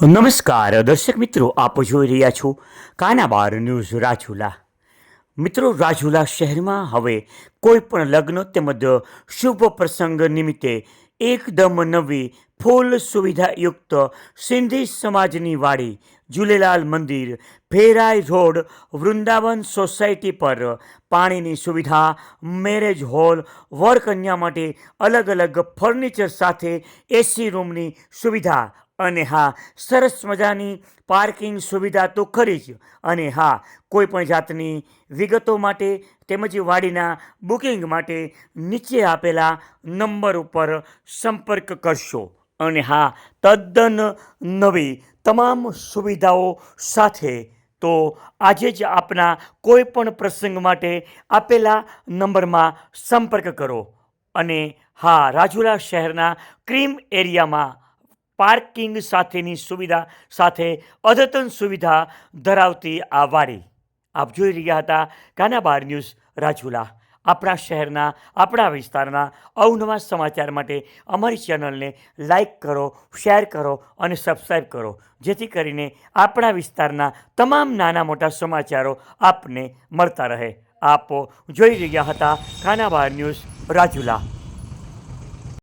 નમસ્કાર દર્શક મિત્રો, આપ જોઈ રહ્યા છો કાનાબાર ન્યૂઝ રાજુલા. મિત્રો, રાજુલા શહેરમાં હવે કોઈ પણ લગ્ન તેમજ શુભ પ્રસંગ નિમિત્તે એકદમ નવી ફૂલ સુવિધાયુક્ત સિંધી સમાજની વાડી ઝૂલેલાલ મંદિર, ભેરાઈ રોડ, વૃંદાવન સોસાયટી પર પાણીની સુવિધા, મેરેજ હોલ, વરકન્યા માટે અલગ અલગ ફર્નિચર સાથે એસી રૂમની સુવિધા અને હા, સરસ મજાની પાર્કિંગ સુવિધા તો ખરી જ. અને હા, કોઈ પણ જાતની વિગતો માટે તેમજ વાડીના બુકિંગ માટે નીચે આપેલા નંબર ઉપર સંપર્ક કરશો. અને હા, તદ્દન નવી તમામ સુવિધાઓ સાથે તો આજે જ આપના કોઈ પણ પ્રસંગ માટે આપેલા નંબરમાં સંપર્ક કરો. અને હા, રાજુલા શહેરના ક્રીમ એરિયામાં પાર્કિંગ સાથેની સુવિધા સાથે અદ્યતન સુવિધા ધરાવતી આ વાડી આપ જોઈ રહ્યા હતા કાનાબાર ન્યૂઝ રાજુલા. આપણા શહેરના, આપણા વિસ્તારના અવનવા સમાચાર માટે અમારી ચેનલને લાઈક કરો, શેર કરો અને સબસ્ક્રાઈબ કરો, જેથી કરીને આપણા વિસ્તારના તમામ નાના મોટા સમાચારો આપને મળતા રહે. આપ જોઈ રહ્યા હતા કાનાબાર ન્યૂઝ રાજુલા.